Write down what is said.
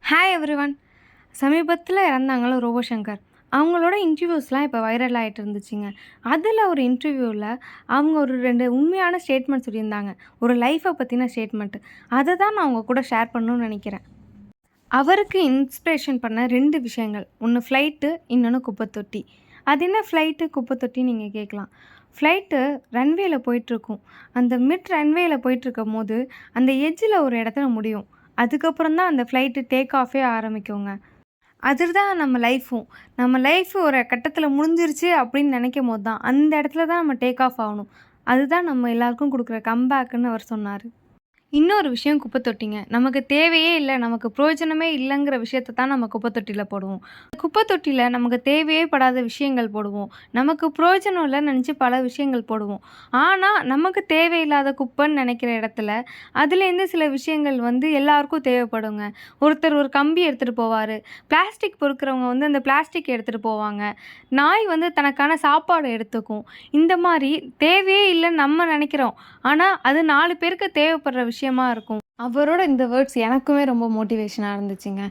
Hi everyone. சமீபத்தில இறந்தாங்கல்ல robot Shankar. அவங்களோட இன்டர்வியூஸ்லாம் இப்போ வைரல் ஆயிட்டு இருந்துச்சுங்க. அதில ஒரு இன்டர்வியூல அவங்க ஒரு 2 உண்மையான ஸ்டேட்மெண்ட் சொல்லியிருந்தாங்க. ஒரு லைஃப்ப பத்தின ஸ்டேட்மெண்ட். அத தான் நான் உங்க கூட ஷேர் பண்ணணும்னு நெனைக்கிறேன். அவருக்கு இன்ஸ்பிரேஷன் பண்ண 2 விஷயங்கள். ஒண்ணு ஃப்ளைட்டு, இன்னொன்னு குப்பை தொட்டி. அது என்ன ஃப்ளைட்டு, குப்பை தொட்டின்னு நீங்க கேட்கலாம். ஃப்ளைட்டு ரன்வேல போயிட்டுருக்கும். அந்த மிட் ரன்வேல போயிட்டுருக்கும்போது, அந்த எட்ஜில ஒரு இடத்துல முடியும். அதுக்கப்புறம் தான் அந்த ஃப்ளைட்டு டேக் ஆஃபே ஆரம்பிக்குங்க. அதுதான் நம்ம லைஃப்பும். நம்ம லைஃப் ஒரு கட்டத்தில முடிஞ்சிருச்சு அப்படின்னு நெனைக்கும்போது தான், அந்த இடத்துல தான் நம்ம டேக் ஆஃப் ஆவணும். அதுதான் நம்ம எல்லாருக்கும் குடுக்குற கம்பேக்குன்னு அவர் சொன்னாரு. இன்னொரு விஷயம் குப்பை தொட்டிங்க. நமக்கு தேவையே இல்ல, நமக்கு பிரயோஜனமே இல்லங்கிற விஷயத்த தான் நம்ம குப்பை தொட்டில போடுவோம். குப்பை தொட்டில நமக்கு தேவையே படாத விஷயங்கள் போடுவோம். நமக்கு பிரயோஜனம் இல்லன்னு நெனச்சு பல விஷயங்கள் போடுவோம். ஆனா, நமக்கு தேவையில்லாத குப்பைன்னு நெனைக்கிற இடத்துல, அதுலேருந்து சில விஷயங்கள் வந்து எல்லாருக்கும் தேவைப்படுங்க. ஒருத்தர் ஒரு கம்பி எடுத்துட்டு போவாரு. பிளாஸ்டிக் பொறுக்குறவங்க வந்து அந்த பிளாஸ்டிக் எடுத்துட்டு போவாங்க. நாய் வந்து தனக்கான சாப்பாடு எடுத்துக்கும். இந்த மாரி தேவையே இல்லன்னு நம்ம நெனைக்கிறோம். ஆனா, அது 4 பேருக்கு தேவைப்படுற விஷயமா இருக்கும். அவரோட இந்த வேர்ட்ஸ் எனக்குமே ரொம்ப மோட்டிவேஷனா இருந்துச்சுங்க.